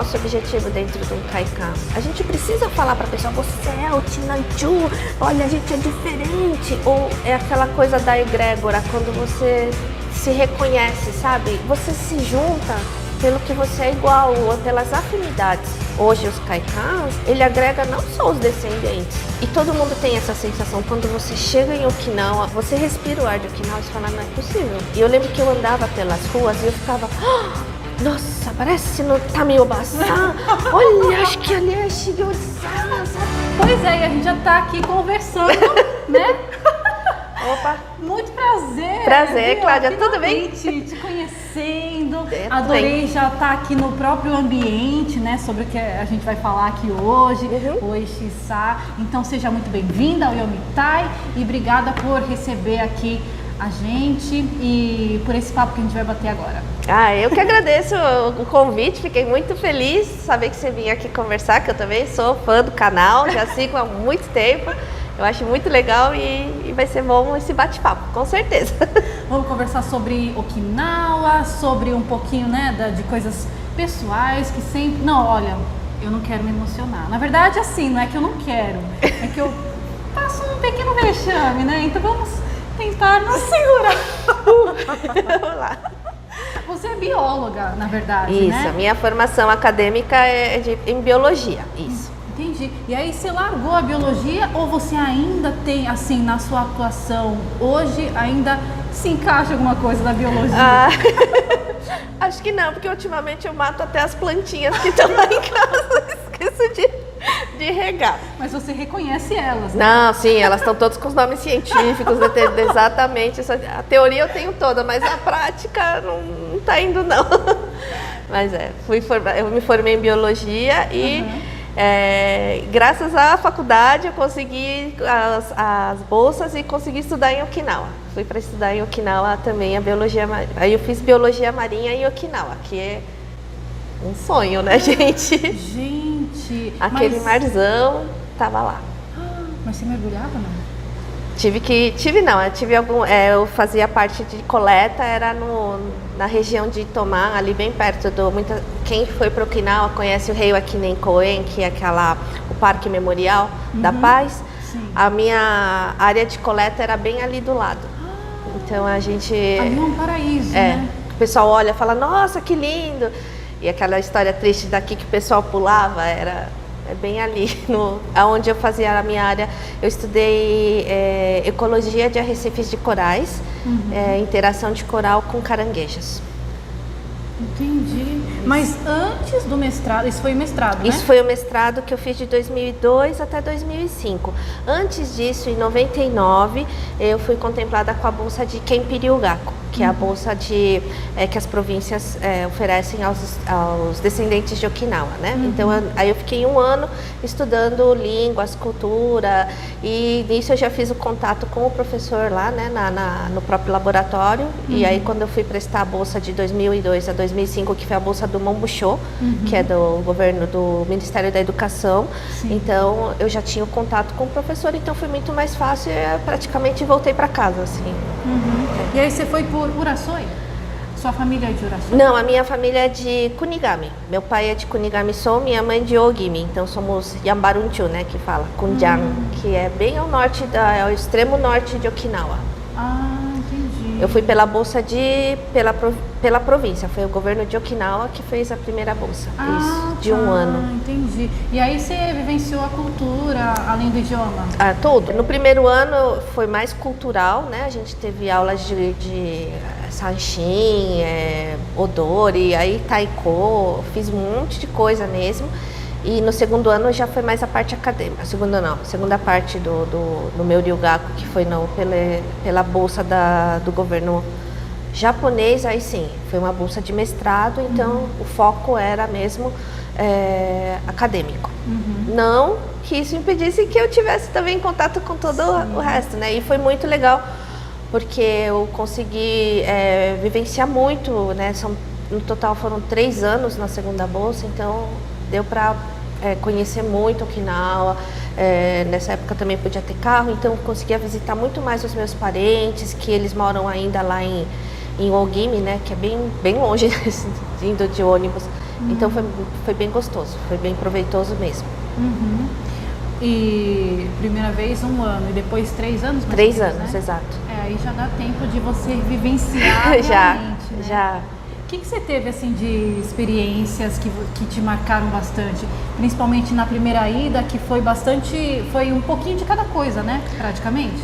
nosso objetivo dentro do Kaikan. A gente precisa falar para a pessoa, você é o Tinanchu, olha, a gente é diferente. Ou é aquela coisa da egrégora, quando você se reconhece, sabe? Você se junta pelo que você é igual ou pelas afinidades. Hoje os Kaikans, ele agrega não só os descendentes. E todo mundo tem essa sensação, quando você chega em Okinawa, você respira o ar de Okinawa e você fala, não é possível. E eu lembro que eu andava pelas ruas e eu ficava, nossa, parece no Tamiyoba-san. Olha, acho que ali é Shigeo-san. Pois é, e a gente já tá aqui conversando, né? Opa! Muito prazer! Prazer, Cláudia, tudo bem? Te conhecendo, adorei já estar aqui no próprio ambiente, né? Sobre o que a gente vai falar aqui hoje, Oi Shisa. Então seja muito bem-vinda ao Yomitai e obrigada por receber aqui a gente e por esse papo que a gente vai bater agora. Eu que agradeço o convite, fiquei muito feliz de saber que você vinha aqui conversar, que eu também sou fã do canal, já sigo há muito tempo. Eu acho muito legal e vai ser bom esse bate-papo, com certeza. Vamos conversar sobre Okinawa, sobre um pouquinho, né, de coisas pessoais que sempre... Não, olha, eu não quero me emocionar. Na verdade, assim, não é que eu não quero, é que eu faço um pequeno vexame, né? Então vamos tentar nos segurar. Vamos lá. Você é bióloga, na verdade, isso, né? Isso, a minha formação acadêmica é em biologia, isso. Entendi. E aí você largou a biologia ou você ainda tem, assim, na sua atuação hoje, ainda se encaixa alguma coisa da biologia? Acho que não, porque ultimamente eu mato até as plantinhas que estão lá em casa, esqueço de regar. Mas você reconhece elas, né? Não, sim, elas estão todas com os nomes científicos, exatamente. A teoria eu tenho toda, mas a prática não está indo não. Mas eu me formei em biologia e... graças à faculdade eu consegui as bolsas e consegui estudar em Okinawa. Fui para estudar em Okinawa também a biologia marinha. Aí eu fiz biologia marinha em Okinawa, que é um sonho, né, gente? Gente! Aquele marzão tava lá. Mas você mergulhava, não? Eu fazia parte de coleta, era na região de Itomá, ali bem perto quem foi para Okinawa conhece o Rei Akinen Koen, que é o Parque Memorial da Paz. Sim. A minha área de coleta era bem ali do lado. Então a gente... Ali é um paraíso, né? O pessoal olha e fala, nossa, que lindo! E aquela história triste daqui que o pessoal pulava, é bem ali, onde eu fazia a minha área. Eu estudei ecologia de arrecifes de corais, interação de coral com caranguejos. Entendi. Mas antes do mestrado, isso foi o mestrado, né? Isso foi o mestrado que eu fiz de 2002 até 2005. Antes disso, em 99, eu fui contemplada com a bolsa de Kenpiri-Ugaku, que é a bolsa que as províncias oferecem aos descendentes de Okinawa, né? Então, aí eu fiquei um ano estudando línguas, cultura, e nisso eu já fiz o contato com o professor lá, né, no próprio laboratório. E aí, quando eu fui prestar a bolsa de 2002 a 2005, que foi a bolsa do Monbusho, que é do governo do Ministério da Educação, então eu já tinha o contato com o professor, então foi muito mais fácil e eu praticamente voltei para casa, assim. E aí você foi por Uraçoi? Sua família é de Uraçoi? Não, a minha família é de Kunigami. Meu pai é de Kunigami-so, minha mãe de Ogimi. Então somos Yambarunchu, né, que fala, Kunjan, que é bem ao norte, ao extremo norte de Okinawa. Entendi. Eu fui pela bolsa pela província, foi o governo de Okinawa que fez a primeira bolsa, de um ano. Entendi. E aí você vivenciou a cultura, além do idioma? Tudo. No primeiro ano foi mais cultural, né? A gente teve aulas de sanshin, odori, aí taiko, fiz um monte de coisa mesmo. E no segundo ano já foi mais a parte acadêmica. Segunda parte do meu ryugaku, que foi pela bolsa do governo japonês, aí sim, foi uma bolsa de mestrado, então o foco era mesmo acadêmico. Não que isso impedisse que eu tivesse também contato com todo o resto, né? E foi muito legal, porque eu consegui vivenciar muito, né? No total foram 3 anos na segunda bolsa, então deu para conhecer muito Okinawa. Nessa época também podia ter carro, então eu conseguia visitar muito mais os meus parentes, que eles moram ainda lá em Ogimi, né, que é bem longe, indo de ônibus. Então foi bem gostoso, foi bem proveitoso mesmo. E primeira vez 1 ano e depois 3 anos? 3 anos, né? Exato. Aí já dá tempo de você vivenciar realmente, né? Já. O que você teve assim de experiências que te marcaram bastante? Principalmente na primeira ida, que foi um pouquinho de cada coisa, né? Praticamente.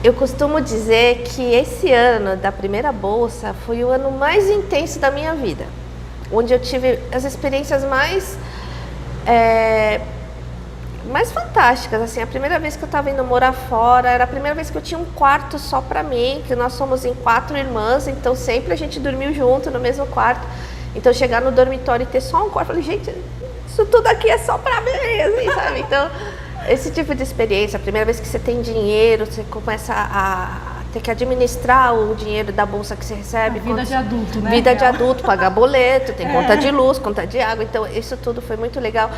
Eu costumo dizer que esse ano da primeira bolsa foi o ano mais intenso da minha vida, onde eu tive as experiências mais fantásticas. Assim, a primeira vez que eu estava indo morar fora, era a primeira vez que eu tinha um quarto só para mim, que nós somos em 4 irmãs, então sempre a gente dormiu junto no mesmo quarto. Então chegar no dormitório e ter só um quarto, eu falei, gente, isso tudo aqui é só para mim, assim, sabe? Então, esse tipo de experiência, a primeira vez que você tem dinheiro, você começa a ter que administrar o dinheiro da bolsa que você recebe. Vida de adulto, né? Vida de adulto, pagar boleto, tem conta de luz, conta de água, então isso tudo foi muito legal.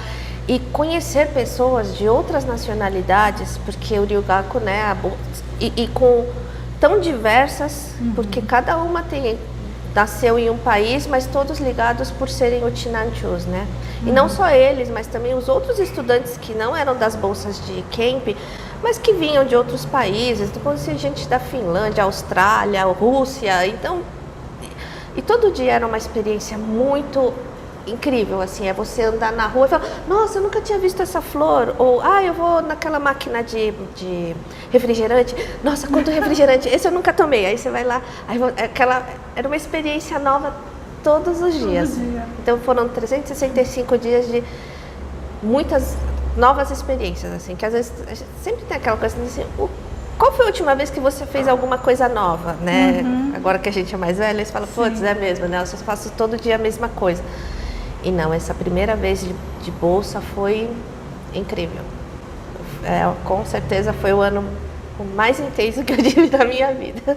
E conhecer pessoas de outras nacionalidades, porque o Ryugaku, né, e com tão diversas, porque cada uma nasceu em um país, mas todos ligados por serem Uchinanchus, né? E não só eles, mas também os outros estudantes que não eram das bolsas de camp, mas que vinham de outros países. Então, conheci gente da Finlândia, Austrália, Rússia, então... E todo dia era uma experiência muito incrível, assim, é você andar na rua e falar, nossa, eu nunca tinha visto essa flor, ou, eu vou naquela máquina de refrigerante, nossa, quanto refrigerante, esse eu nunca tomei, aí você vai lá, era uma experiência nova todos os dias. Então foram 365 dias de muitas novas experiências, assim, que às vezes sempre tem aquela coisa assim, qual foi a última vez que você fez alguma coisa nova, né? Agora que a gente é mais velha, você fala, putz, é mesmo, né? Eu só faço todo dia a mesma coisa. E não, essa primeira vez de bolsa foi incrível. Com certeza foi o ano mais intenso que eu tive da minha vida.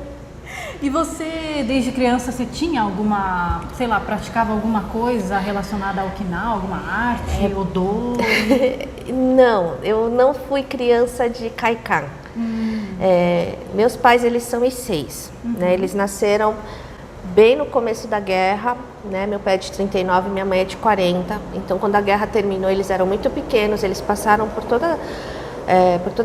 E você, desde criança, você tinha alguma, sei lá, praticava alguma coisa relacionada ao Okinawa, alguma arte, odor? Não, eu não fui criança de Kaikan. Meus pais, eles são Isseis, né? Eles nasceram bem no começo da guerra, né? Meu pai é de 39, minha mãe é de 40. Então, quando a guerra terminou, eles eram muito pequenos, eles passaram por toda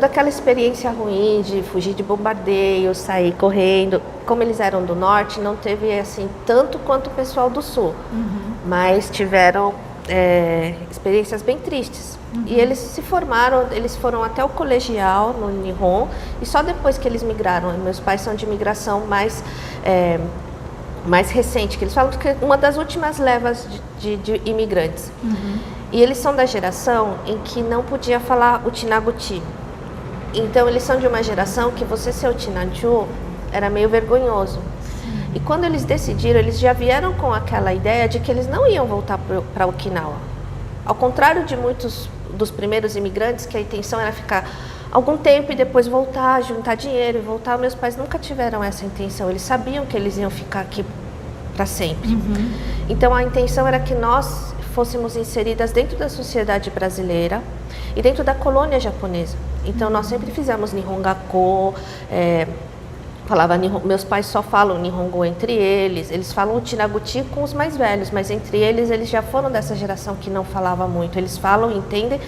aquela experiência ruim de fugir de bombardeio, sair correndo. Como eles eram do norte, não teve assim tanto quanto o pessoal do sul, mas tiveram experiências bem tristes. E eles se formaram, eles foram até o colegial no Nihon, e só depois que eles migraram. Meus pais são de imigração mais recente, que eles falam que é uma das últimas levas de imigrantes. E eles são da geração em que não podia falar o Chinaguchi. Então eles são de uma geração que você ser o Chinanchu era meio vergonhoso. E quando eles decidiram, eles já vieram com aquela ideia de que eles não iam voltar para Okinawa. Ao contrário de muitos dos primeiros imigrantes, que a intenção era ficar algum tempo e depois voltar, juntar dinheiro e voltar. Meus pais nunca tiveram essa intenção, eles sabiam que eles iam ficar aqui para sempre. Então a intenção era que nós fôssemos inseridas dentro da sociedade brasileira e dentro da colônia japonesa. Então nós sempre fizemos Nihongaku, meus pais só falam Nihongo entre eles falam o Chinaguchi com os mais velhos, mas entre eles já foram dessa geração que não falava muito. Eles falam, entendem,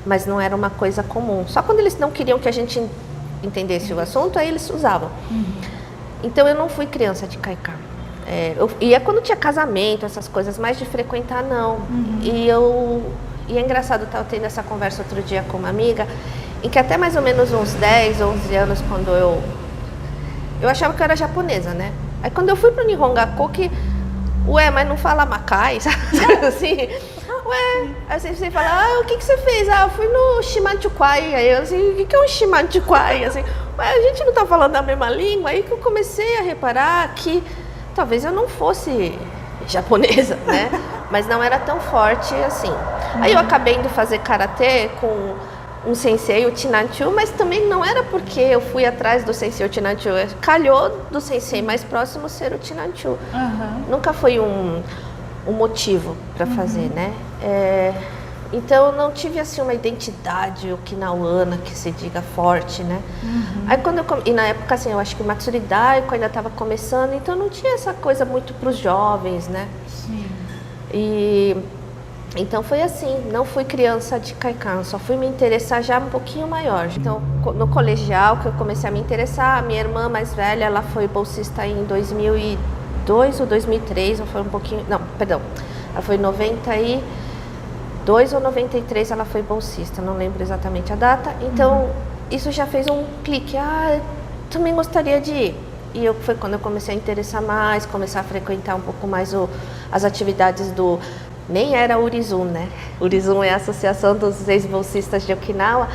mas não era uma coisa comum. Só quando eles não queriam que a gente entendesse o assunto, aí eles usavam. Então eu não fui criança de Kaikan. E é quando tinha casamento, essas coisas, mais de frequentar, não. E é engraçado, eu estava tendo essa conversa outro dia com uma amiga, em que até mais ou menos uns 10, 11 anos, quando eu achava que eu era japonesa, né? Aí quando eu fui pro Nihongaku, mas não fala Makai, sabe? Assim, aí você fala, o que você fez? Eu fui no Shimanchukwai. Aí eu assim, o que é um Shimanchukwai? Assim, a gente não tá falando a mesma língua? Aí que eu comecei a reparar que talvez eu não fosse japonesa, né? Mas não era tão forte assim. Aí eu acabei indo fazer karatê com um sensei, o Chinanchu, mas também não era porque eu fui atrás do sensei, o Chinanchu. Calhou do sensei mais próximo ser o Chinanchu. Nunca foi um motivo para fazer, né? Então eu não tive assim uma identidade okinawana que se diga forte, né? Aí e na época assim, eu acho que o Matsuri Daiko ainda estava começando, então não tinha essa coisa muito para os jovens, né? E então foi assim, não fui criança de Kaikan, só fui me interessar já um pouquinho maior. Então, no colegial que eu comecei a me interessar, a minha irmã mais velha, ela foi bolsista em 2002 ou 2003, ou foi um pouquinho, não, perdão, ela foi em 92 ou 93, ela foi bolsista, não lembro exatamente a data. Então, isso já fez um clique, também gostaria de ir. E foi quando eu comecei a interessar mais, começar a frequentar um pouco mais as atividades do... Nem era Urizum, né? Urizum é a Associação dos Ex-Bolsistas de Okinawa.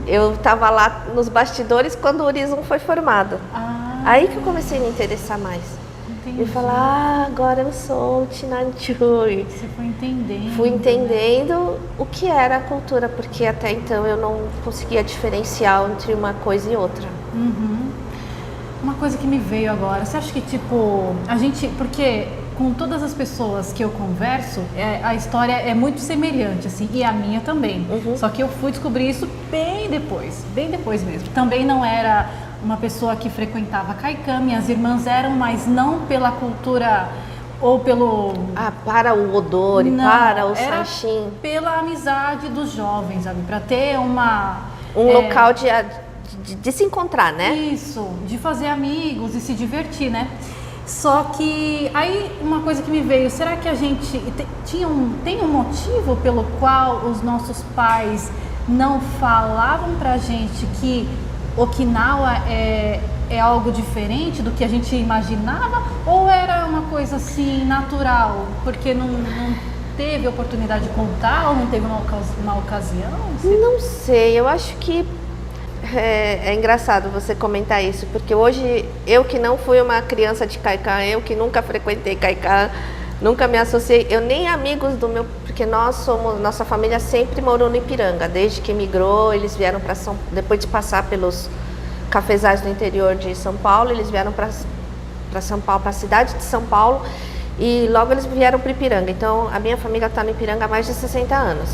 Eu estava lá nos bastidores quando o Urizum foi formado. Aí que eu comecei a me interessar mais. Entendi. E falar, agora eu sou Chinanchuy. Você foi entendendo. Fui entendendo o que era a cultura, porque até então eu não conseguia diferenciar entre uma coisa e outra. Uma coisa que me veio agora, você acha que tipo, a gente, porque com todas as pessoas que eu converso, a história é muito semelhante, assim, e a minha também. Só que eu fui descobrir isso bem depois mesmo. Também não era uma pessoa que frequentava Kaikan, minhas irmãs eram, mas não pela cultura ou pelo... para o Odori, não, para o era Sanshin. pela amizade dos jovens, sabe? Para ter um local de se encontrar, né? Isso, de fazer amigos e se divertir, né? Só que aí uma coisa que me veio, será que a gente tem um motivo pelo qual os nossos pais não falavam pra gente que Okinawa é algo diferente do que a gente imaginava? Ou era uma coisa assim natural, porque não teve oportunidade de contar ou não teve uma ocasião? Não sei, eu acho que é engraçado você comentar isso, porque hoje eu que não fui uma criança de Kaikan, eu que nunca frequentei Kaikan, nunca me associei, eu nem amigos do meu, porque nossa família sempre morou no Ipiranga, desde que migrou, eles vieram para depois de passar pelos cafezais do interior de São Paulo, eles vieram para São Paulo, para a cidade de São Paulo, e logo eles vieram para o Ipiranga. Então a minha família está no Ipiranga há mais de 60 anos.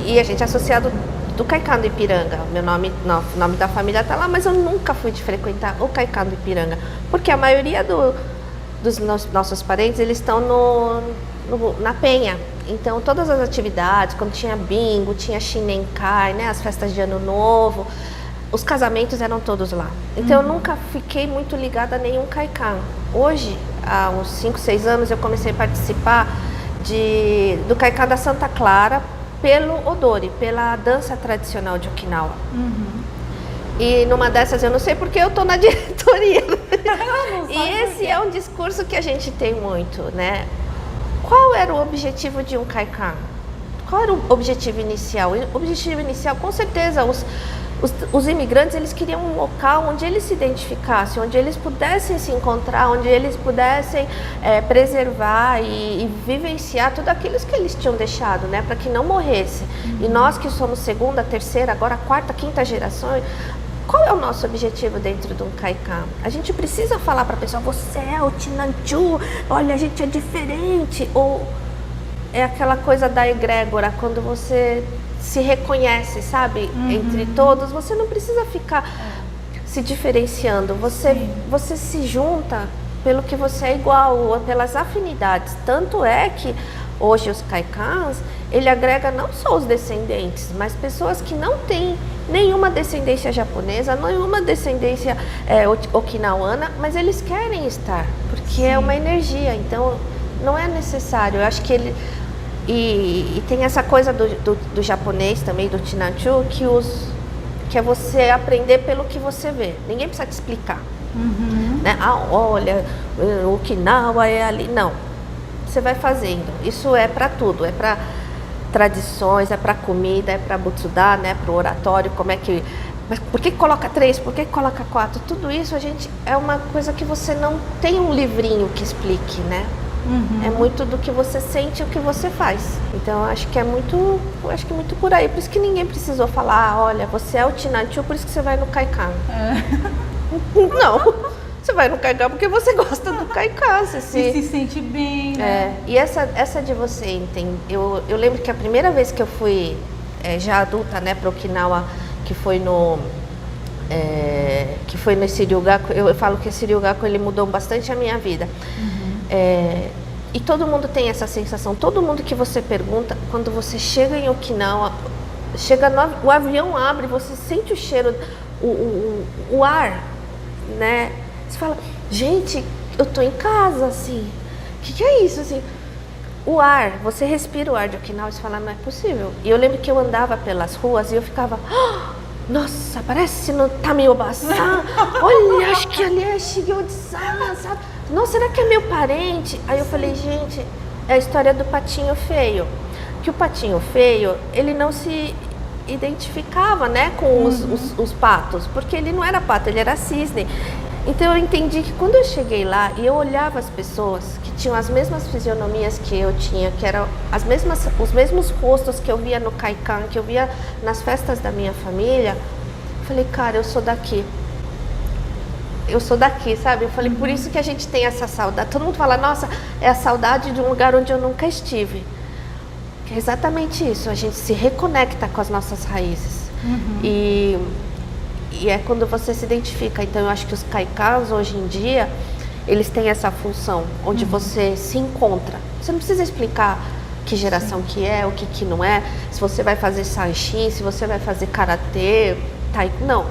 E a gente é associado do Kaikan do Ipiranga. Meu nome da família está lá, mas eu nunca fui de frequentar o Kaikan do Ipiranga, porque a maioria dos nossos parentes, eles estão na Penha. Então todas as atividades, quando tinha bingo, tinha Shinenkai, né, as festas de Ano Novo, os casamentos eram todos lá. Então eu nunca fiquei muito ligada a nenhum Kaikan. Hoje, há uns 5, 6 anos, eu comecei a participar do Kaikan da Santa Clara, pelo Odori, pela dança tradicional de Okinawa. E numa dessas, eu não sei porque eu tô na diretoria. E esse é um discurso que a gente tem muito, né? Qual era o objetivo de um Kaikan? Qual era o objetivo inicial? O objetivo inicial, com certeza, os imigrantes, eles queriam um local onde eles se identificassem, onde eles pudessem se encontrar, onde eles pudessem preservar e vivenciar tudo aquilo que eles tinham deixado, né, para que não morresse. E nós que somos segunda, terceira, agora quarta, quinta gerações, qual é o nosso objetivo dentro de um Kaikan? A gente precisa falar para a pessoa, você é o Chinanchu, olha, a gente é diferente, ou é aquela coisa da egrégora, quando você se reconhece, sabe? Entre todos, você não precisa ficar se diferenciando, você se junta pelo que você é igual, ou pelas afinidades. Tanto é que hoje os Kaikans, ele agrega não só os descendentes, mas pessoas que não têm nenhuma descendência japonesa, nenhuma descendência okinawana, mas eles querem estar, porque é uma energia, então não é necessário. Eu acho que ele... E tem essa coisa do japonês também, do Chinanchu, que é você aprender pelo que você vê. Ninguém precisa te explicar. Né? Olha, o Okinawa é ali. Não. Você vai fazendo. Isso é para tudo. É para tradições, é para comida, é para butsuda, né? Para o oratório, como é que... Mas por que coloca 3? Por que coloca 4? Tudo isso, é uma coisa que você não tem um livrinho que explique, né? É muito do que você sente e o que você faz. Então acho que muito por aí. Por isso que ninguém precisou falar, olha, você é o Chinanchu, por isso que você vai no Kaikan. Não, você vai no Kaikan porque você gosta do Kaikan. Você se sente bem, né? E essa de você entender. Eu lembro que a primeira vez que eu fui já adulta, né, para Okinawa, que foi no Shiryugaku, eu falo que o Shiryugaku ele mudou bastante a minha vida. E todo mundo tem essa sensação, todo mundo que você pergunta, quando você chega em Okinawa, o avião abre, você sente o cheiro, o ar, né? Você fala, gente, eu tô em casa, assim, o que é isso, assim? O ar, você respira o ar de Okinawa e você fala, não é possível. E eu lembro que eu andava pelas ruas e eu ficava, nossa, parece no Tamiyoba-san, olha, acho que ali é Shigeo-san, sabe? Nossa, será que é meu parente? Aí eu falei, gente, é a história do patinho feio. Que o patinho feio, ele não se identificava, né, com os patos, porque ele não era pato, ele era cisne. Então eu entendi que quando eu cheguei lá e eu olhava as pessoas que tinham as mesmas fisionomias que eu tinha, que eram os mesmos rostos que eu via no Kaikan, que eu via nas festas da minha família, eu falei, cara, eu sou daqui. Eu sou daqui, sabe? Eu falei, por isso que a gente tem essa saudade. Todo mundo fala, nossa, é a saudade de um lugar onde eu nunca estive. É exatamente isso, a gente se reconecta com as nossas raízes. E é quando você se identifica. Então eu acho que os kaikans hoje em dia, eles têm essa função, onde você se encontra. Você não precisa explicar que geração que é, o que não é, se você vai fazer sanshin, se você vai fazer karatê, taiko, não.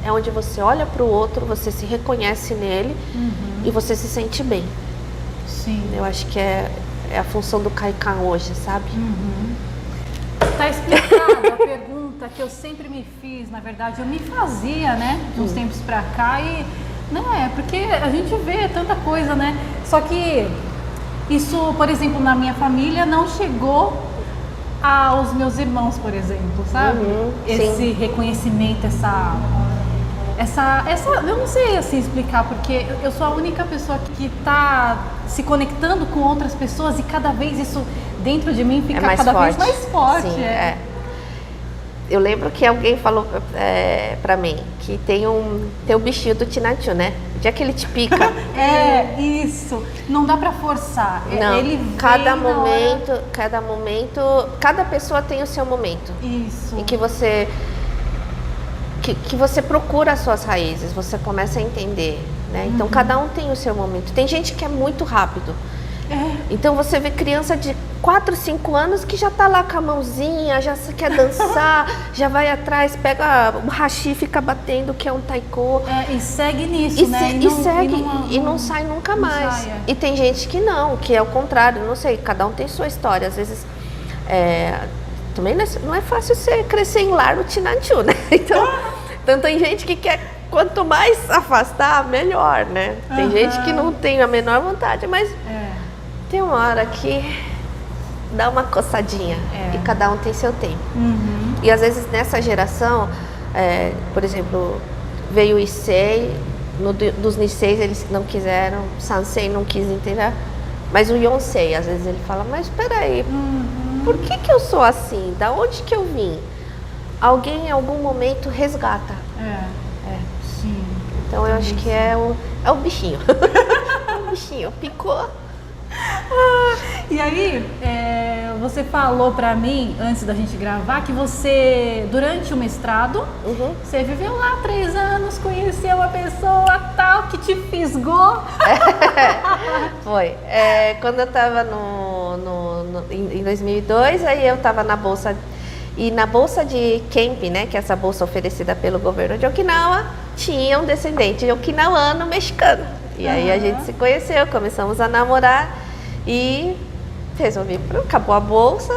É onde você olha para o outro, você se reconhece nele e você se sente bem. Sim. Eu acho que é a função do Kaikan hoje, sabe? Tá explicado a pergunta que eu sempre me fiz, na verdade, eu me fazia, né, de uns tempos pra cá e, né, porque a gente vê tanta coisa, né, só que isso, por exemplo, na minha família não chegou aos meus irmãos, por exemplo, sabe? Esse sim. reconhecimento, essa, eu não sei assim explicar, porque eu sou a única pessoa que está se conectando com outras pessoas e cada vez isso dentro de mim fica cada vez mais forte. Sim, Eu lembro que alguém falou pra mim que tem um bichinho do Tinanchu, né? O dia que ele te pica. Isso. Não dá pra forçar. Não, ele cada momento, cada pessoa tem o seu momento. Isso. Em que você procura as suas raízes, você começa a entender, né? Então cada um tem o seu momento. Tem gente que é muito rápido. Então você vê criança de 4, 5 anos que já tá lá com a mãozinha, já quer dançar, já vai atrás, pega o hashi, fica batendo, que é um taiko. E segue nisso, né? E não sai nunca mais. E tem gente que não, que é o contrário, não sei, cada um tem sua história. Às vezes, também não é fácil você crescer em lar no Tinanchu, né? Então tem gente que quer, quanto mais afastar, melhor, né? Tem gente que não tem a menor vontade, mas tem uma hora que dá uma coçadinha e cada um tem seu tempo. E às vezes nessa geração, por exemplo, veio o Issei, dos Niseis eles não quiseram, Sansei não quis entender, mas o Yonsei, às vezes ele fala, mas espera aí, por que eu sou assim? Da onde que eu vim? Alguém em algum momento resgata. Sim. Então eu acho que é o bichinho. O bichinho picou. E aí, você falou pra mim, antes da gente gravar, que você, durante o mestrado, você viveu lá 3 anos, conheceu uma pessoa tal que te fisgou. Foi. Quando eu tava em 2002, aí eu tava na bolsa. E na bolsa de Camp, né, que é essa bolsa oferecida pelo governo de Okinawa, tinha um descendente okinawano mexicano. E aí a gente se conheceu, começamos a namorar e resolvi, acabou a bolsa,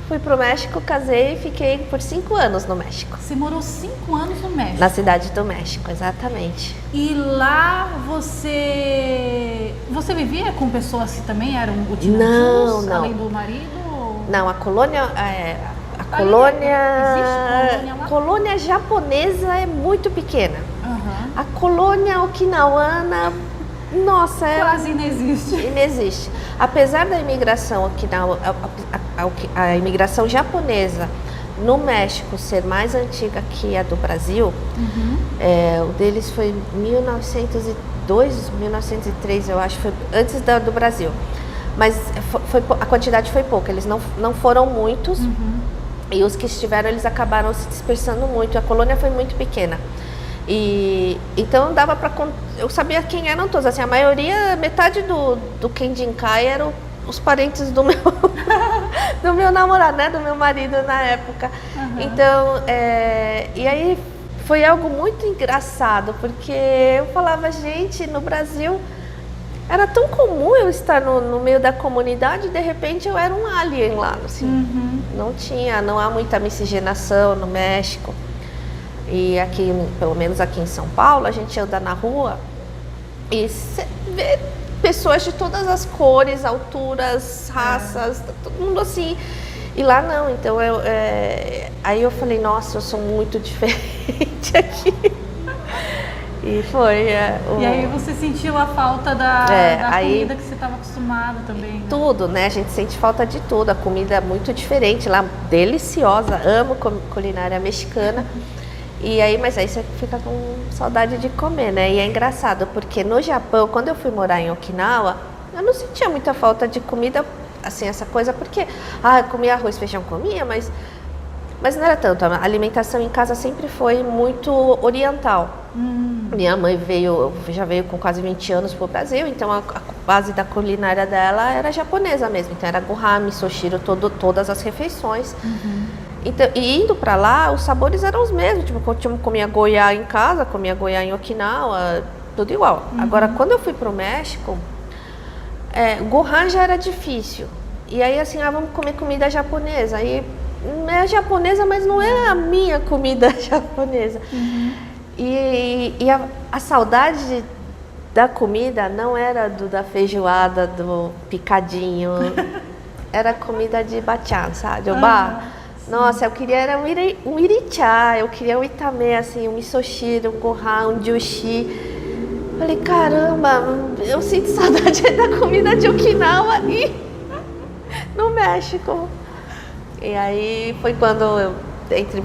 fui pro México, casei e fiquei por 5 anos no México. Você morou 5 anos no México? Na cidade do México, exatamente. E lá você vivia com pessoas que também eram utinanchus, não. além do marido? Não, a colônia... A colônia japonesa é muito pequena. A colônia okinawana, nossa, quase inexiste. Inexiste. Apesar da imigração a imigração japonesa no México ser mais antiga que a do Brasil, o deles foi 1902, 1903, eu acho, foi antes do Brasil. Mas a quantidade foi pouca, eles não foram muitos. E os que estiveram, eles acabaram se dispersando muito. A colônia foi muito pequena. E então dava para... Eu sabia quem eram todos. Assim, a maioria, metade do Kenjinkai os parentes do meu, do meu namorado, né? Do meu marido na época. Então, e aí foi algo muito engraçado, porque eu falava, gente, no Brasil era tão comum eu estar no meio da comunidade e de repente eu era um alien lá, assim. Não há muita miscigenação no México. E aqui, pelo menos aqui em São Paulo, a gente anda na rua e você vê pessoas de todas as cores, alturas, raças, todo mundo assim. E lá não, então aí eu falei, nossa, eu sou muito diferente aqui. E foi. E aí você sentiu a falta da comida que você estava acostumada também? Né? Tudo, né? A gente sente falta de tudo. A comida é muito diferente lá, deliciosa. Amo culinária mexicana. E aí, mas aí você fica com saudade de comer, né? E é engraçado, porque no Japão, quando eu fui morar em Okinawa, eu não sentia muita falta de comida, assim, essa coisa, porque eu comia arroz, feijão, comia, mas não era tanto. A alimentação em casa sempre foi muito oriental. Minha mãe já veio com quase 20 anos para o Brasil, então a base da culinária dela era japonesa mesmo. Então era gohan, misoshiro, todas as refeições. Então, e indo para lá, os sabores eram os mesmos. Tipo, eu comia goiá em casa, comia goiá em Okinawa, tudo igual. Agora, quando eu fui para o México, gohan já era difícil. E aí, assim, vamos comer comida japonesa. E é japonesa, mas não é a minha comida japonesa. E a saudade da comida não era da feijoada, do picadinho. Era comida de bachan, sabe? Obá. Nossa, eu queria era um irichá, eu queria um itame, assim, um misoshiro, um gohan, um jushi. Falei, caramba, eu sinto saudade da comida de Okinawa e no México. E aí foi quando, entre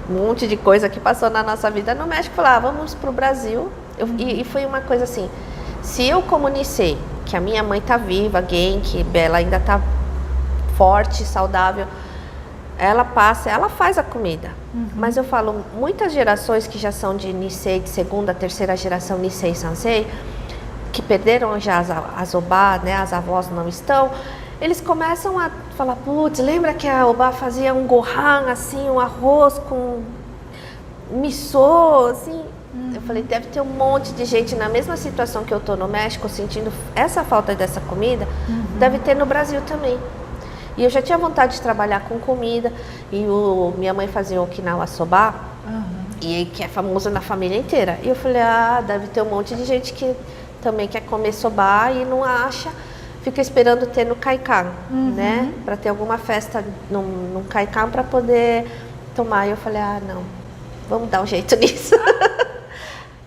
um monte de coisa que passou na nossa vida no México, falei, vamos pro Brasil. E foi uma coisa assim, se eu comunicei que a minha mãe tá viva, que ela ainda tá forte, saudável, ela faz a comida. Mas eu falo, muitas gerações que já são de Nisei, de segunda, terceira geração Nisei Sansei, que perderam já as obá, né, as avós não estão, eles começam a falar, putz, lembra que a obá fazia um gohan, assim, um arroz com miso, assim? Eu falei, deve ter um monte de gente na mesma situação que eu tô no México, sentindo essa falta dessa comida, deve ter no Brasil também. E eu já tinha vontade de trabalhar com comida, e minha mãe fazia Okinawa soba, e que é famoso na família inteira. E eu falei, deve ter um monte de gente que também quer comer soba e não acha, fica esperando ter no Kaikan, né? Para ter alguma festa no Kaikan para poder tomar. E eu falei, não, vamos dar um jeito nisso.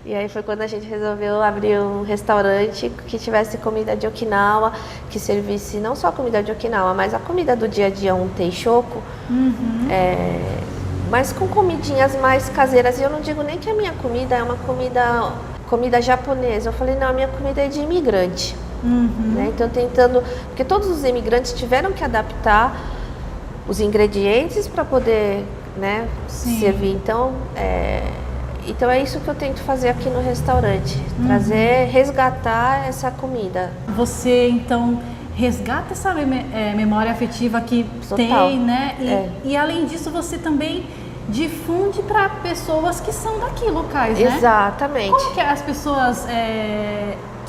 E aí foi quando a gente resolveu abrir um restaurante que tivesse comida de Okinawa, que servisse não só a comida de Okinawa, mas a comida do dia a dia, um teishoku, mas com comidinhas mais caseiras. E eu não digo nem que a minha comida é uma comida japonesa. Eu falei, não, a minha comida é de imigrante. Né? Então tentando, porque todos os imigrantes tiveram que adaptar os ingredientes para poder, né, servir. Então é isso que eu tento fazer aqui no restaurante, resgatar essa comida. Você então resgata essa memória afetiva que Total. Tem, né? E além disso você também difunde para pessoas que são daqui, locais, né? Exatamente. Como que as pessoas,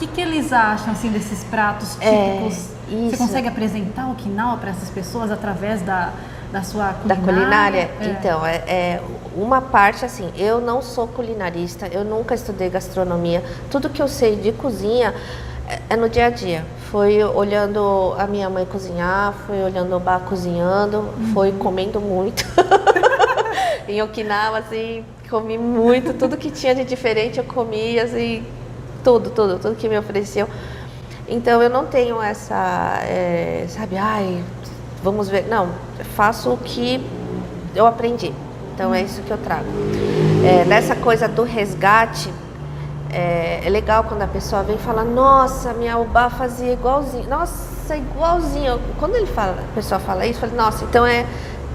o que eles acham assim desses pratos típicos? Você consegue apresentar Okinawa para essas pessoas através da sua culinária? Da culinária? Então, uma parte assim, eu não sou culinarista, eu nunca estudei gastronomia, tudo que eu sei de cozinha é no dia a dia. Foi olhando a minha mãe cozinhar, foi olhando o Obá cozinhando, foi comendo muito. Em Okinawa, assim, comi muito, tudo que tinha de diferente eu comi, assim, tudo que me ofereceu. Então eu não tenho essa, vamos ver. Não, faço o que eu aprendi. Então é isso que eu trago. Nessa coisa do resgate, é legal quando a pessoa vem e fala, nossa, minha obá fazia igualzinho. Nossa, igualzinho. Quando a pessoa fala isso, eu falo, nossa, então é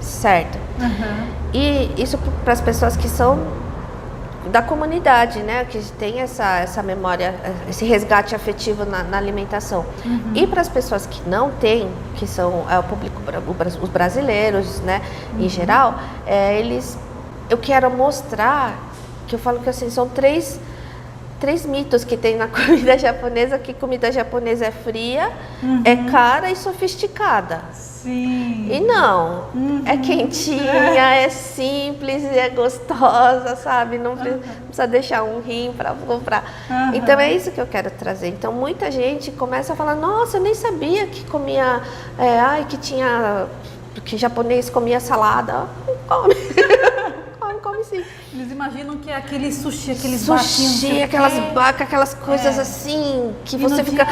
certo. E isso para as pessoas que são da comunidade, né? Que tem essa memória, esse resgate afetivo na alimentação. E para as pessoas que não têm, que são o público, os brasileiros, né? Em geral, eu quero mostrar que eu falo que assim, são três mitos que tem na comida japonesa, que comida japonesa é fria, é cara e sofisticada. Sim. E não, é quentinha, é simples, é gostosa, sabe? Não precisa deixar um rim para comprar. Então é isso que eu quero trazer. Então muita gente começa a falar, nossa, eu nem sabia que comia, que japonês comia salada. Come. Come sim. Eles imaginam que é aquele sushi, aquelas coisas assim, que você fica,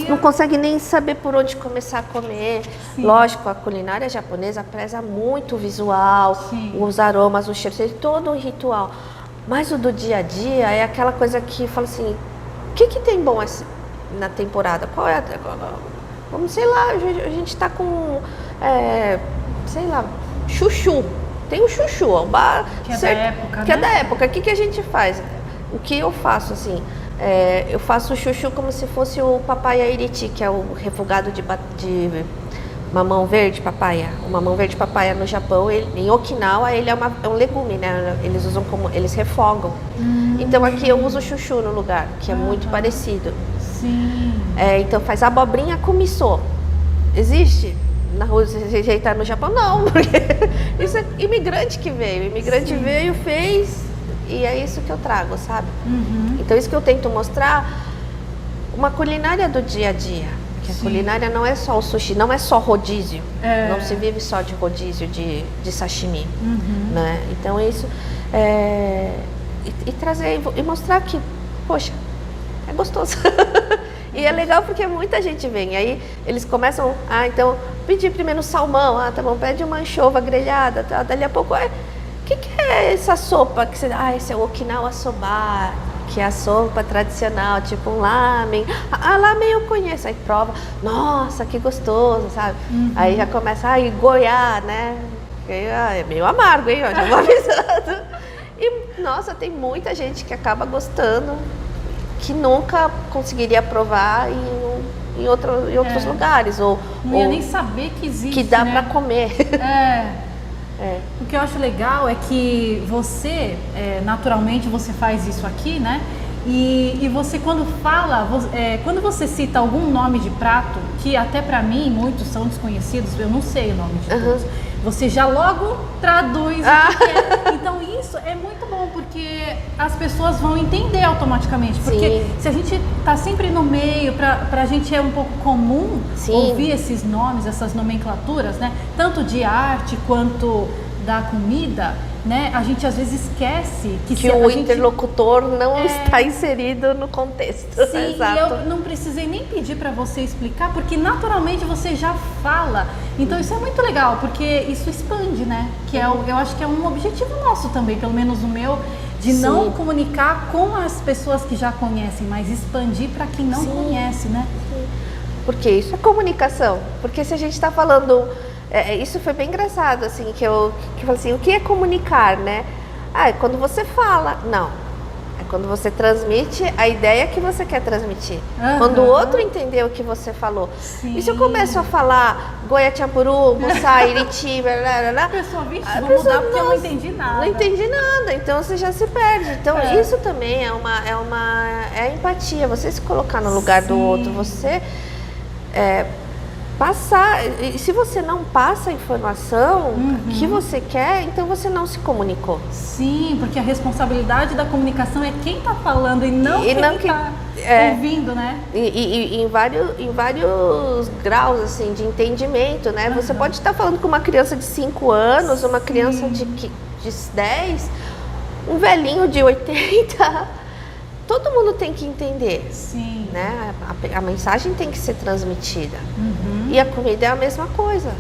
não consegue nem saber por onde começar a comer. Sim. Lógico, a culinária japonesa preza muito o visual, os aromas, os cheiros, todo um ritual. Mas o do dia a dia é aquela coisa que fala assim, o que tem bom na temporada? Qual é vamos, sei lá, a gente tá com, sei lá, chuchu. Tem o chuchu, o bar, que é da época, que é da época. O que a gente faz? O que eu faço, assim, eu faço o chuchu como se fosse o papaya iriti, que é o refogado de mamão verde papaya. O mamão verde papaya no Japão, em Okinawa, ele é um legume, né? Eles usam eles refogam. Então aqui eu uso o chuchu no lugar, que é muito parecido. Sim. Então faz abobrinha com miso. Existe? Na rua se rejeitar no Japão, não, porque isso é imigrante que veio. Imigrante veio, fez, e é isso que eu trago, sabe? Então isso que eu tento mostrar, uma culinária do dia a dia. Que a culinária não é só o sushi, não é só rodízio. Não se vive só de rodízio, de sashimi. Né? Então isso e trazer e mostrar que, poxa, é gostoso. E é legal porque muita gente vem, aí eles começam, então, pedir primeiro salmão, tá bom, pede uma anchova grelhada, tá, dali a pouco, o que é essa sopa que você, esse é o Okinawa soba, que é a sopa tradicional, tipo um lamen, lamen eu conheço, aí prova, nossa, que gostoso, sabe? Aí já começa, goiá, né, é meio amargo, hein, já vou avisando. E, nossa, tem muita gente que acaba gostando, que nunca conseguiria provar em outros lugares. Não ia nem saber que existe, que dá para comer. O que eu acho legal é que você, naturalmente, você faz isso aqui, né? E você quando fala, quando você cita algum nome de prato, que até para mim muitos são desconhecidos, eu não sei o nome de todos, você já logo traduz o que é. Então isso é muito bom, porque as pessoas vão entender automaticamente. Porque se a gente tá sempre no meio, pra gente é um pouco comum ouvir esses nomes, essas nomenclaturas, né? Tanto de arte quanto da comida, né? A gente às vezes esquece que o interlocutor não está inserido no contexto. Sim, exato. E eu não precisei nem pedir para você explicar, porque naturalmente você já fala. Então isso é muito legal, porque isso expande, né? Que eu acho que é um objetivo nosso também, pelo menos o meu, de não comunicar com as pessoas que já conhecem, mas expandir para quem não conhece, né? Porque isso é comunicação. Porque se a gente está falando... isso foi bem engraçado, assim, que eu falei assim, o que é comunicar, né? É quando você fala. Não, é quando você transmite a ideia que você quer transmitir. Quando o outro entendeu o que você falou. E se eu começo a falar goiatiapuru, mussai, iriti, blá, blá, blá, a pessoa, vou mudar porque eu não entendi nada. Não entendi nada, então você já se perde. Então isso também é empatia, você se colocar no lugar do outro, você... passar, e se você não passa a informação que você quer, então você não se comunicou. Sim, porque a responsabilidade da comunicação é quem está falando e não quem está ouvindo, né? E em vários graus, assim, de entendimento, né? Você pode estar falando com uma criança de 5 anos, uma criança de 10, um velhinho de 80... Todo mundo tem que entender, né? A mensagem tem que ser transmitida. E a comida é a mesma coisa.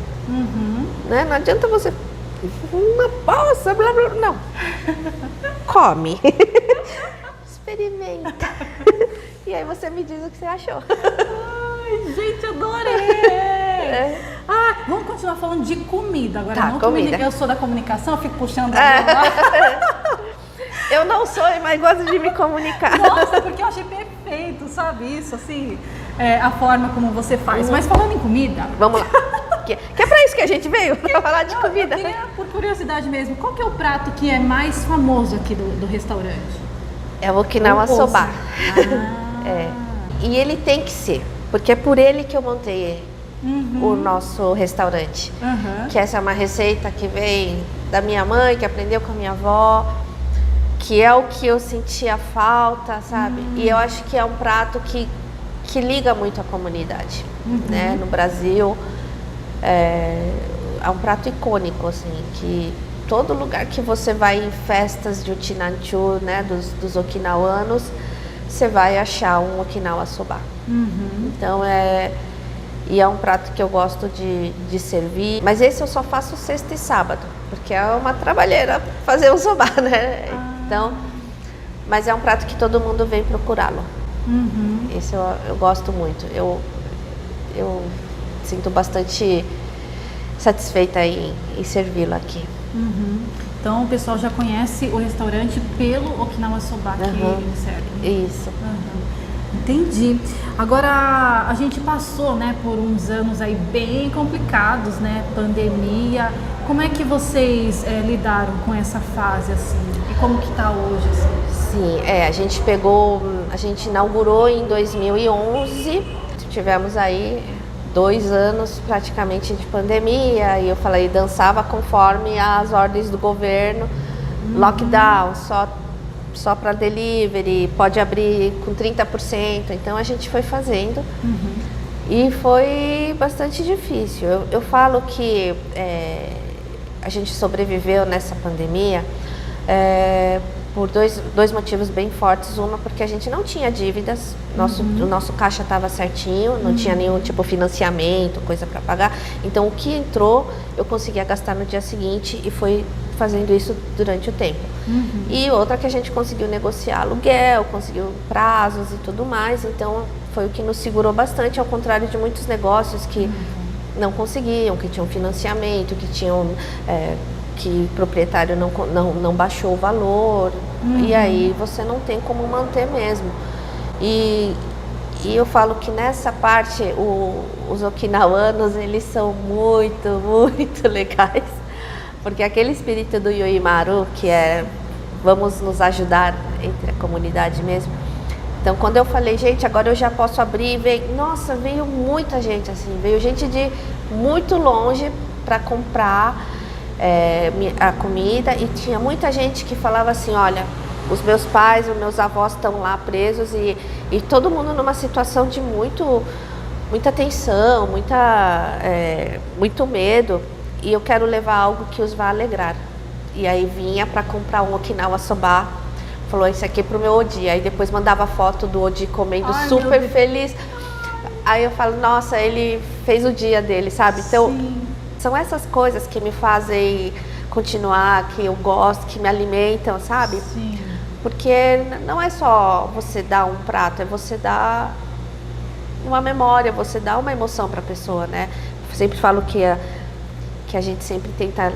Né? Não adianta você... Uma poça, blá, blá, não. Come. Experimenta. E aí você me diz o que você achou. Ai, gente, adorei! Vamos continuar falando de comida agora. Não comida. Eu sou da comunicação, eu fico puxando a Eu não sou, mas gosto de me comunicar. Nossa, porque eu achei perfeito, sabe? Isso, assim, a forma como você faz. Mas falando em comida... Vamos lá. Que é pra isso que a gente veio, pra falar de comida. Eu queria, por curiosidade mesmo, qual que é o prato que é mais famoso aqui do restaurante? É o Okinawa Soba. E ele tem que ser, porque é por ele que eu montei o nosso restaurante. Que essa é uma receita que vem da minha mãe, que aprendeu com a minha avó, que é o que eu sentia falta, sabe? E eu acho que é um prato que liga muito a comunidade, né? No Brasil, é um prato icônico, assim, que todo lugar que você vai em festas de Uchinanchu, né, dos okinawanos, você vai achar um Okinawa Soba. Então e é um prato que eu gosto de servir, mas esse eu só faço sexta e sábado, porque é uma trabalheira fazer um soba, né? Então, mas é um prato que todo mundo vem procurá-lo. Esse eu gosto muito. Eu sinto bastante satisfeita em servi-lo aqui. Então o pessoal já conhece o restaurante pelo Okinawa Soba que ele serve. Isso. Entendi. Agora a gente passou, né, por uns anos aí bem complicados, né, pandemia. Como é que vocês lidaram com essa fase assim? E como que tá hoje assim? Sim, a gente inaugurou em 2011. Tivemos aí 2 anos praticamente de pandemia, e eu falei, dançava conforme as ordens do governo, lockdown, só para delivery, pode abrir com 30%, então a gente foi fazendo e foi bastante difícil. Eu falo que a gente sobreviveu nessa pandemia por dois motivos bem fortes. Uma, porque a gente não tinha dívidas, o nosso caixa estava certinho, não tinha nenhum tipo de financiamento, coisa para pagar. Então o que entrou eu conseguia gastar no dia seguinte, e foi fazendo isso durante o tempo. E outra, que a gente conseguiu negociar aluguel, conseguiu prazos e tudo mais, então foi o que nos segurou bastante, ao contrário de muitos negócios que não conseguiam, que tinham financiamento, que o proprietário não baixou o valor, e aí você não tem como manter mesmo. E eu falo que nessa parte os okinawanos, eles são muito, muito legais, porque aquele espírito do Yoimaru, que é vamos nos ajudar entre a comunidade mesmo. Então quando eu falei, gente, agora eu já posso abrir, veio muita gente assim, veio gente de muito longe para comprar a comida, e tinha muita gente que falava assim, olha, os meus pais, os meus avós estão lá presos, e todo mundo numa situação de muita tensão, muito medo, e eu quero levar algo que os vá alegrar. E aí vinha para comprar um Okinawa Soba, falou, esse aqui é pro meu Odi, aí depois mandava foto do Odi comendo, super feliz. Aí eu falo, nossa, ele fez o dia dele, sabe? Então são essas coisas que me fazem continuar, que eu gosto, que me alimentam, sabe? Sim. Porque não é só você dar um prato, é você dar uma memória, você dar uma emoção para a pessoa, né? Eu sempre falo que a gente sempre tenta,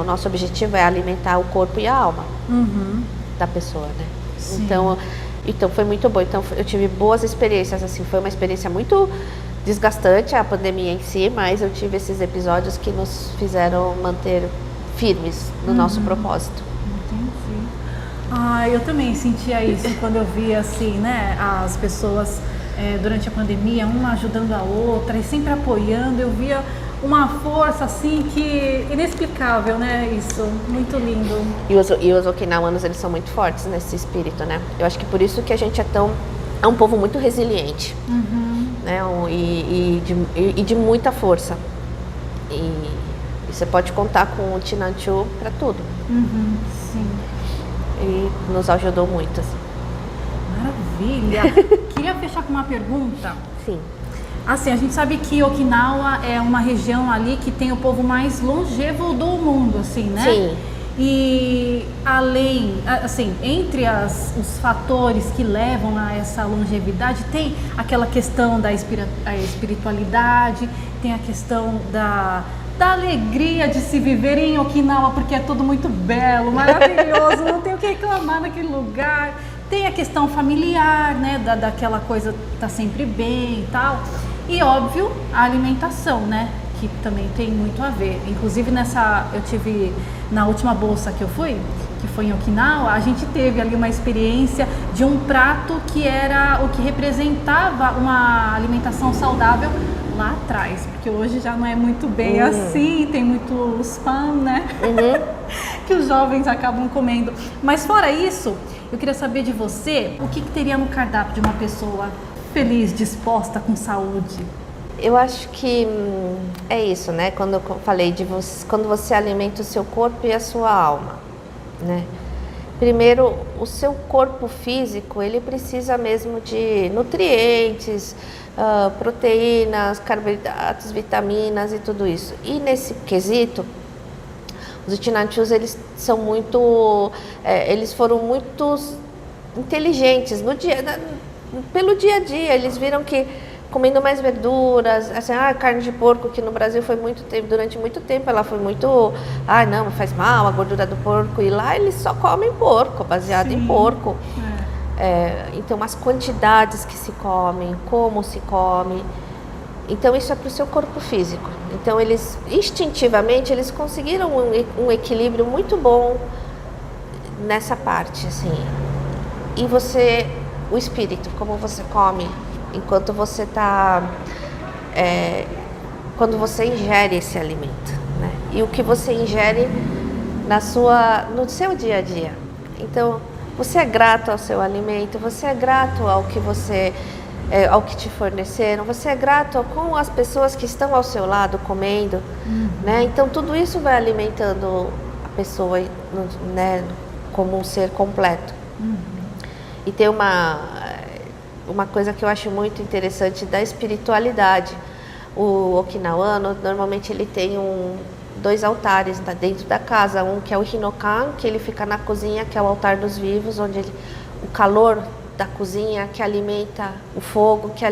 nosso objetivo é alimentar o corpo e a alma da pessoa, né? Sim. Então foi muito bom. Então eu tive boas experiências, assim, foi uma experiência muito desgastante a pandemia em si, mas eu tive esses episódios que nos fizeram manter firmes no nosso propósito. Entendi. Eu também sentia isso quando eu via assim, né, as pessoas durante a pandemia, uma ajudando a outra e sempre apoiando. Eu via uma força assim que inexplicável, né? Isso, muito lindo. E os okinawanos, eles são muito fortes nesse espírito, né? Eu acho que por isso que a gente é um povo muito resiliente, né? E de muita força. E você pode contar com o Uchinanchu para tudo. Sim. E nos ajudou muito, assim. Maravilha! Queria fechar com uma pergunta. Sim. Assim, a gente sabe que Okinawa é uma região ali que tem o povo mais longevo do mundo, assim, né? Sim. E além, assim, entre os fatores que levam a essa longevidade, tem aquela questão da espiritualidade, tem a questão da da alegria de se viver em Okinawa, porque é tudo muito belo, maravilhoso, não tem o que reclamar naquele lugar. Tem a questão familiar, né, daquela coisa tá sempre bem e tal. E óbvio, a alimentação, né, que também tem muito a ver. Inclusive eu tive na última bolsa que eu fui, que foi em Okinawa, a gente teve ali uma experiência de um prato que era o que representava uma alimentação saudável lá atrás, porque hoje já não é muito bem assim, tem muito spam, né? Que os jovens acabam comendo. Mas fora isso, eu queria saber de você, o que teria no cardápio de uma pessoa feliz, disposta, com saúde? Eu acho que é isso, né? Quando eu falei quando você alimenta o seu corpo e a sua alma, né? Primeiro, o seu corpo físico, ele precisa mesmo de nutrientes, proteínas, carboidratos, vitaminas e tudo isso. E nesse quesito, os Uchinanchus, eles são eles foram muito inteligentes pelo dia a dia. Eles viram que comendo mais verduras, assim, carne de porco, que no Brasil foi durante muito tempo, ela foi muito, não, faz mal a gordura do porco, e lá eles só comem porco, baseado em porco. Então, as quantidades que se comem, como se come, então isso é para o seu corpo físico. Então, eles, instintivamente, eles conseguiram um equilíbrio muito bom nessa parte, assim. E o espírito, como você come, enquanto você quando você ingere esse alimento, né? E o que você ingere no seu dia a dia. Então, você é grato ao seu alimento, você é grato ao que te forneceram, você é grato com as pessoas que estão ao seu lado comendo, né? Então, tudo isso vai alimentando a pessoa, né, como um ser completo. E tem uma coisa que eu acho muito interessante da espiritualidade. O okinawano, normalmente ele tem dois altares dentro da casa. Um que é o Hinokan, que ele fica na cozinha, que é o altar dos vivos, onde o calor da cozinha que alimenta o fogo, que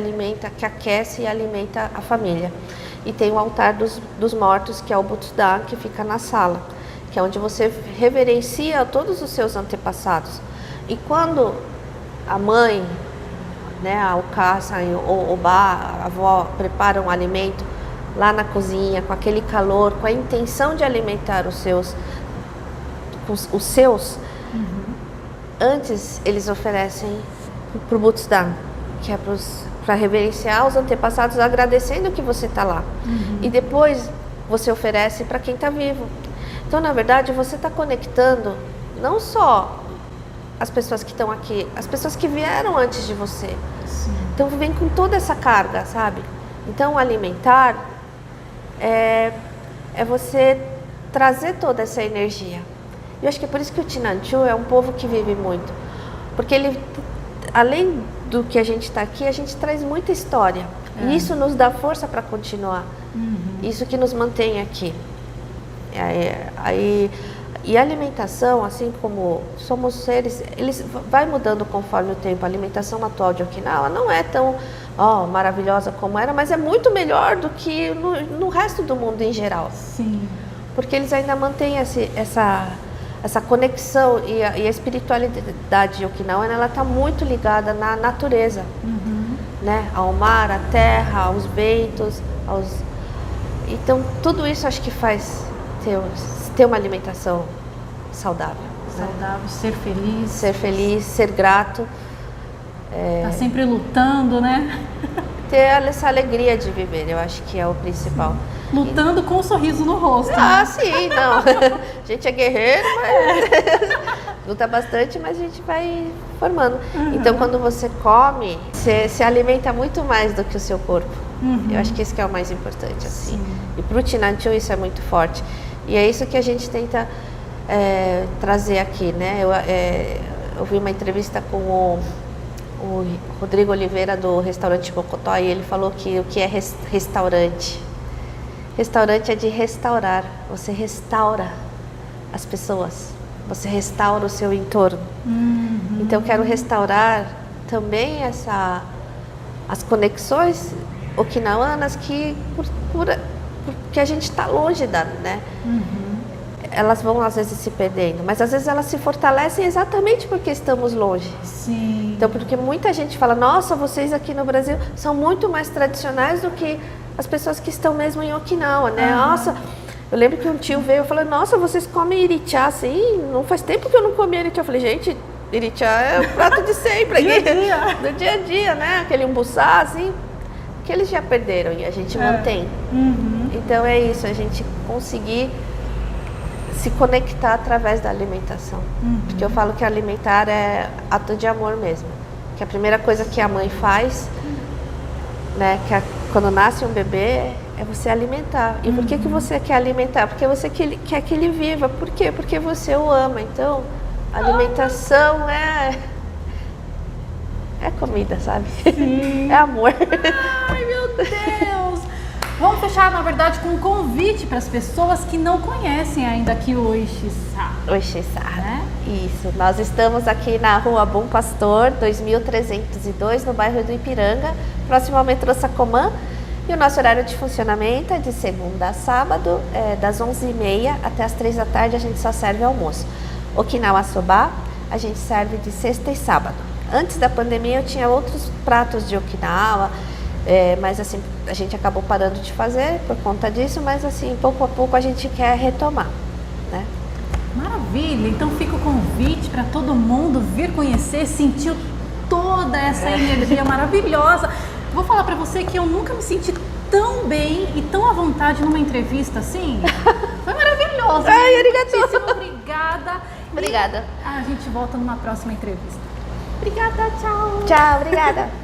aquece e alimenta a família. E tem o altar dos mortos, que é o Butsudan, que fica na sala, que é onde você reverencia todos os seus antepassados. E quando a mãe, né, a Okasan ou Oba, a avó, preparam um alimento lá na cozinha, com aquele calor, com a intenção de alimentar os seus, antes eles oferecem para o Butsudan, que é para reverenciar os antepassados, agradecendo que você está lá. E depois você oferece para quem está vivo. Então, na verdade, você está conectando não só as pessoas que estão aqui, as pessoas que vieram antes de você. Sim. Então, vem com toda essa carga, sabe? Então, alimentar é você trazer toda essa energia. Eu acho que é por isso que o Chinanchu é um povo que vive muito. Porque ele, além do que a gente está aqui, a gente traz muita história. E isso nos dá força para continuar. Isso que nos mantém aqui. E a alimentação, assim como somos seres, eles vai mudando conforme o tempo. A alimentação atual de Okinawa não é tão maravilhosa como era, mas é muito melhor do que no resto do mundo em geral. Sim. Porque eles ainda mantêm essa conexão e a espiritualidade de Okinawa, ela está muito ligada na natureza, né? Ao mar, à terra, aos ventos, Então, tudo isso acho que faz ter uma alimentação saudável. Saudável, ser feliz. Ser feliz, ser grato. Tá sempre lutando, né? Ter essa alegria de viver, eu acho que é o principal. Sim. Lutando com um sorriso no rosto. Sim, não. A gente é guerreiro, mas luta bastante, mas a gente vai formando. Então, quando você come, você se alimenta muito mais do que o seu corpo. Eu acho que isso que é o mais importante, assim. Sim. E pro Chinanchu isso é muito forte. E é isso que a gente tenta trazer aqui, né? Eu vi uma entrevista com o Rodrigo Oliveira do restaurante Mocotó, e ele falou que o que é restaurante? Restaurante é de restaurar. Você restaura as pessoas, você restaura o seu entorno. Então, eu quero restaurar também as conexões okinawanas que porque a gente está longe né? Elas vão às vezes se perdendo, mas às vezes elas se fortalecem exatamente porque estamos longe. Sim. Então, porque muita gente fala, nossa, vocês aqui no Brasil são muito mais tradicionais do que as pessoas que estão mesmo em Okinawa, né? Nossa, eu lembro que um tio veio e falou, nossa, vocês comem irichá assim? Não faz tempo que eu não comi irichá. Eu falei, gente, irichá é o prato de sempre aqui. Do dia a dia, né? Aquele umbuçá, assim, que eles já perderam e a gente mantém. Então é isso, a gente conseguir se conectar através da alimentação. Porque eu falo que alimentar é ato de amor mesmo. Que a primeira coisa que a mãe faz, né, quando nasce um bebê, é você alimentar. E por que você quer alimentar? Porque você quer que ele viva. Por quê? Porque você o ama. Então, a alimentação é comida, sabe? Sim. É amor. Ai, meu Deus! Vamos fechar, na verdade, com um convite para as pessoas que não conhecem ainda aqui o Oishissa. Oishissa, né? Isso. Nós estamos aqui na Rua Bom Pastor, 2302, no bairro do Ipiranga, próximo ao metrô Sacomã. E o nosso horário de funcionamento é de segunda a sábado, das 11h30 até as 3 da tarde, a gente só serve almoço. Okinawa Soba, a gente serve de sexta e sábado. Antes da pandemia eu tinha outros pratos de Okinawa, mas assim, a gente acabou parando de fazer por conta disso, mas assim, pouco a pouco a gente quer retomar, né? Maravilha! Então fica o convite para todo mundo vir conhecer, sentir toda essa energia maravilhosa. Vou falar para você que eu nunca me senti tão bem e tão à vontade numa entrevista assim. Foi maravilhosa! Ai, muitíssimo obrigada! Obrigada. A gente volta numa próxima entrevista. Obrigada, tchau! Tchau, obrigada!